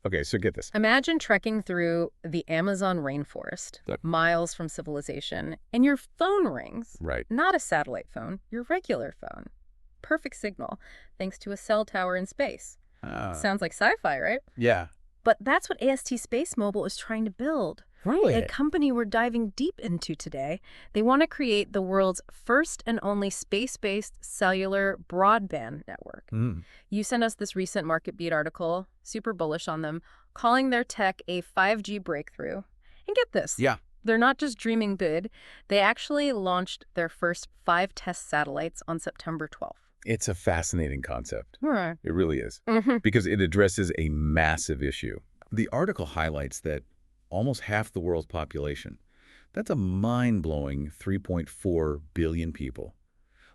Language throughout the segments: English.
Okay, so get this. Imagine trekking through the Amazon rainforest, Look. miles from civilization, and your phone rings. Right. Not a satellite phone, your regular phone. Perfect signal, thanks to a cell tower in space. Ah, Sounds like sci-fi, right? yeah. But that's what AST SpaceMobile is trying to build. A Really? company we're diving deep into today. They want to create the world's first and only space-based cellular broadband network. Mm. You sent us this recent Market Beat article, super bullish on them, calling their tech a 5G breakthrough. And get this, Yeah. they're not just dreaming big. They actually launched their first 5 test satellites on September 12th. It's a fascinating concept. Right. It really is. Mm-hmm. Because it addresses a massive issue. The article highlights that almost half the world's population, that's a mind-blowing 3.4 billion people,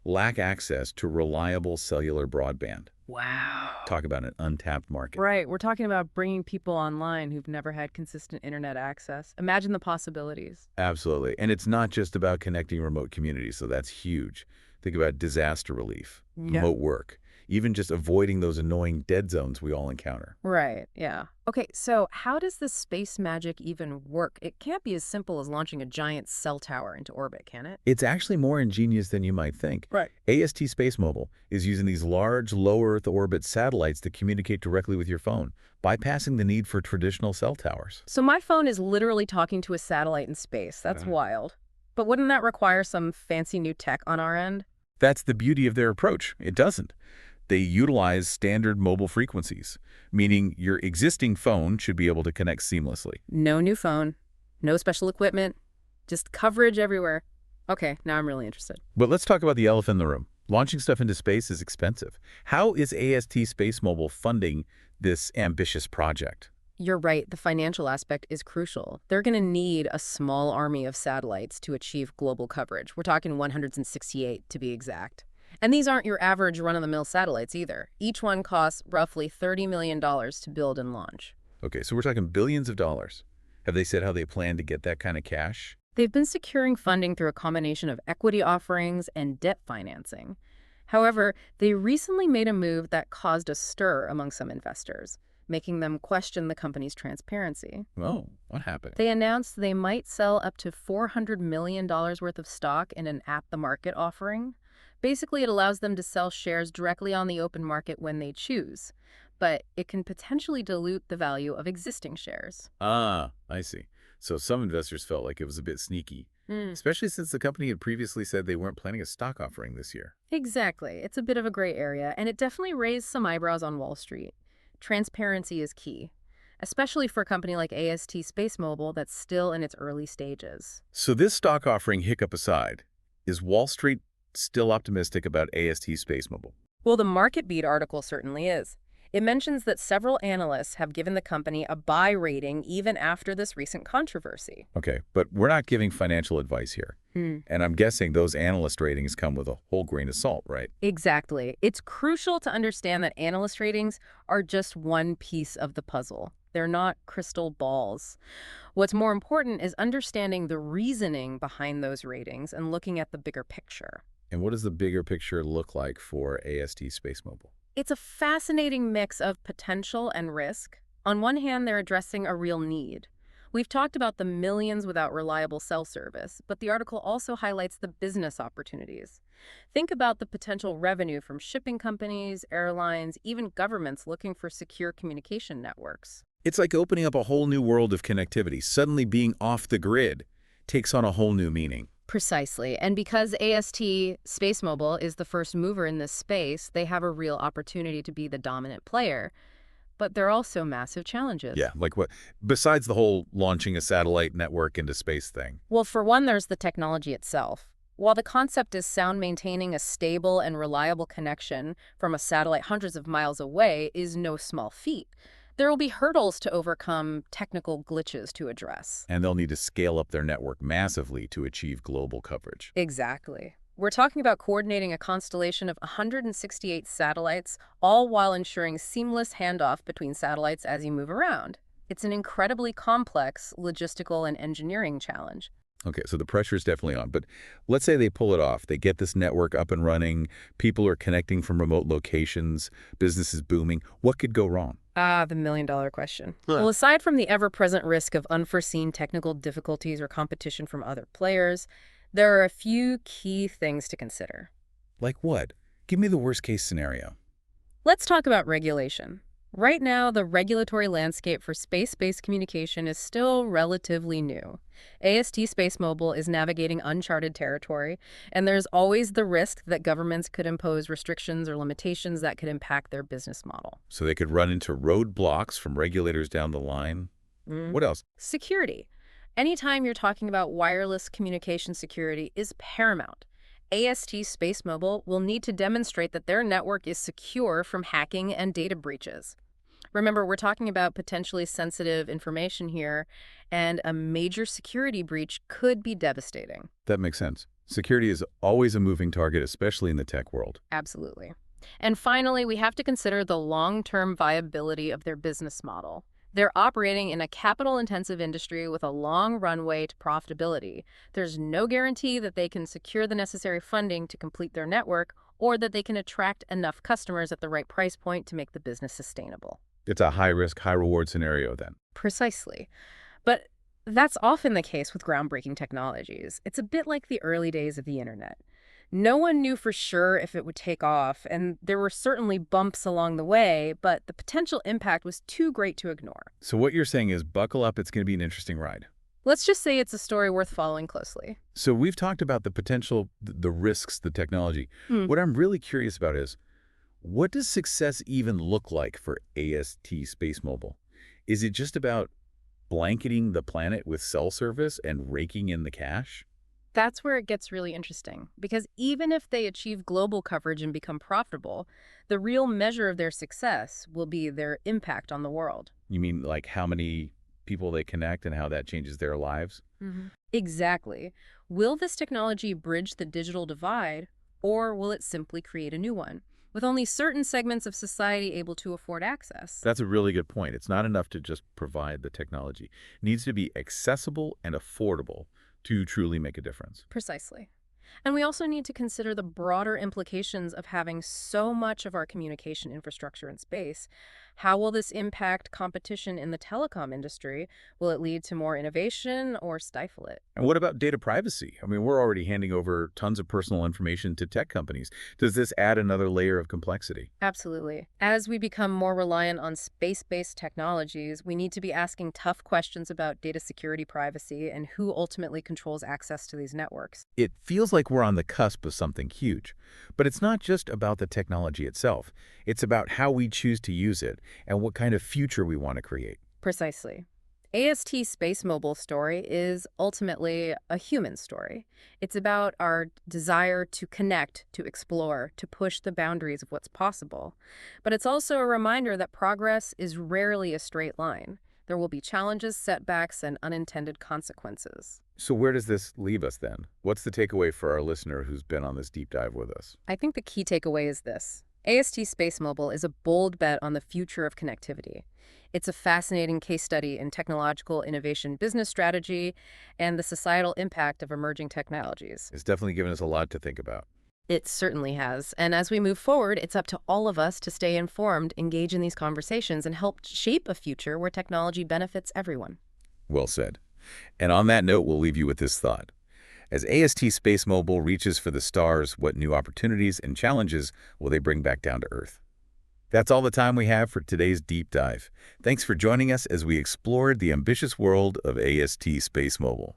lack access to reliable cellular broadband. Wow. Talk about an untapped market. Right. We're talking about bringing people online who've never had consistent internet access. Imagine the possibilities. Absolutely. And it's not just about connecting remote communities, so that's huge. Think about disaster relief, Yeah. remote work, even just avoiding those annoying dead zones we all encounter. Right. Yeah. Okay. So how does this space magic even work? It can't be as simple as launching a giant cell tower into orbit, can it? It's actually more ingenious than you might think. Right. AST SpaceMobile is using these large low Earth orbit satellites to communicate directly with your phone, bypassing the need for traditional cell towers. So my phone is literally talking to a satellite in space. That's Uh. wild. But wouldn't that require some fancy new tech on our end? That's the beauty of their approach. It doesn't. They utilize standard mobile frequencies, meaning your existing phone should be able to connect seamlessly. No new phone, no special equipment, just coverage everywhere. Okay, now I'm really interested. But let's talk about the elephant in the room. Launching stuff into space is expensive. How is AST SpaceMobile funding this ambitious project? You're right, the financial aspect is crucial. They're going to need a small army of satellites to achieve global coverage. We're talking 168 to be exact. And these aren't your average run-of-the-mill satellites either. Each one costs roughly $30 million to build and launch. Okay, so we're talking billions of dollars. Have they said how they plan to get that kind of cash? They've been securing funding through a combination of equity offerings and debt financing. However, they recently made a move that caused a stir among some investors, making them question the company's transparency. Oh, what happened? They announced they might sell up to $400 million worth of stock in an at-the-market offering. Basically, it allows them to sell shares directly on the open market when they choose, but it can potentially dilute the value of existing shares. Ah, I see. So some investors felt like it was a bit sneaky, especially since the company had previously said they weren't planning a stock offering this year. Exactly. It's a bit of a gray area, and it definitely raised some eyebrows on Wall Street. Transparency is key, especially for a company like AST SpaceMobile that's still in its early stages. So this stock offering hiccup aside, is Wall Street still optimistic about AST SpaceMobile? Well, the Market Beat article certainly is. It mentions that several analysts have given the company a buy rating even after this recent controversy. Okay, but we're not giving financial advice here. And I'm guessing those analyst ratings come with a whole grain of salt, right? Exactly. It's crucial to understand that analyst ratings are just one piece of the puzzle. They're not crystal balls. What's more important is understanding the reasoning behind those ratings and looking at the bigger picture. And what does the bigger picture look like for AST SpaceMobile? It's a fascinating mix of potential and risk. On one hand, they're addressing a real need. We've talked about the millions without reliable cell service, but the article also highlights the business opportunities. Think about the potential revenue from shipping companies, airlines, even governments looking for secure communication networks. It's like opening up a whole new world of connectivity. Suddenly being off the grid takes on a whole new meaning. Precisely. And because AST SpaceMobile is the first mover in this space, they have a real opportunity to be the dominant player. But there are also massive challenges. Yeah, like what? Besides the whole launching a satellite network into space thing. Well, for one, there's the technology itself. While the concept is sound, maintaining a stable and reliable connection from a satellite hundreds of miles away is no small feat. There will be hurdles to overcome, technical glitches to address. And they'll need to scale up their network massively to achieve global coverage. Exactly. We're talking about coordinating a constellation of 168 satellites, all while ensuring seamless handoff between satellites as you move around. It's an incredibly complex logistical and engineering challenge. Okay, so the pressure is definitely on. But let's say they pull it off. They get this network up and running. People are connecting from remote locations. Business is booming. What could go wrong? Ah, the million-dollar question. Huh. Well, aside from the ever-present risk of unforeseen technical difficulties or competition from other players, there are a few key things to consider. Like what? Give me the worst-case scenario. Let's talk about regulation. Right now, the regulatory landscape for space-based communication is still relatively new. AST SpaceMobile is navigating uncharted territory, and there's always the risk that governments could impose restrictions or limitations that could impact their business model. So they could run into roadblocks from regulators down the line? Mm. What else? Security. Anytime you're talking about wireless communication security is paramount. AST SpaceMobile will need to demonstrate that their network is secure from hacking and data breaches. Remember, we're talking about potentially sensitive information here, and a major security breach could be devastating. That makes sense. Security is always a moving target, especially in the tech world. Absolutely. And finally, we have to consider the long-term viability of their business model. They're operating in a capital-intensive industry with a long runway to profitability. There's no guarantee that they can secure the necessary funding to complete their network or that they can attract enough customers at the right price point to make the business sustainable. It's a high-risk, high-reward scenario then. Precisely. But that's often the case with groundbreaking technologies. It's a bit like the early days of the internet. No one knew for sure if it would take off, and there were certainly bumps along the way, but the potential impact was too great to ignore. So what you're saying is buckle up, it's going to be an interesting ride. Let's just say it's a story worth following closely. So we've talked about the potential, the risks, the technology. Hmm. What I'm really curious about is, what does success even look like for AST SpaceMobile? Is it just about blanketing the planet with cell service and raking in the cash? That's where it gets really interesting, because even if they achieve global coverage and become profitable, the real measure of their success will be their impact on the world. You mean like how many people they connect and how that changes their lives? Exactly. Will this technology bridge the digital divide, or will it simply create a new one, with only certain segments of society able to afford access? That's a really good point. It's not enough to just provide the technology. It needs to be accessible and affordable to truly make a difference. Precisely. And we also need to consider the broader implications of having so much of our communication infrastructure in space. How will this impact competition in the telecom industry? Will it lead to more innovation or stifle it? And what about data privacy? I mean, we're already handing over tons of personal information to tech companies. Does this add another layer of complexity? Absolutely. As we become more reliant on space-based technologies, we need to be asking tough questions about data security, privacy, and who ultimately controls access to these networks. It feels like we're on the cusp of something huge. But it's not just about the technology itself. It's about how we choose to use it and what kind of future we want to create. Precisely. AST SpaceMobile story is ultimately a human story. It's about our desire to connect, to explore, to push the boundaries of what's possible. But it's also a reminder that progress is rarely a straight line. There will be challenges, setbacks, and unintended consequences. So where does this leave us then? What's the takeaway for our listener who's been on this deep dive with us? I think the key takeaway is this. AST SpaceMobile is a bold bet on the future of connectivity. It's a fascinating case study in technological innovation, business strategy, and the societal impact of emerging technologies. It's definitely given us a lot to think about. It certainly has. And as we move forward, it's up to all of us to stay informed, engage in these conversations, and help shape a future where technology benefits everyone. Well said. And on that note, we'll leave you with this thought. As AST SpaceMobile reaches for the stars, what new opportunities and challenges will they bring back down to Earth? That's all the time we have for today's deep dive. Thanks for joining us as we explored the ambitious world of AST SpaceMobile.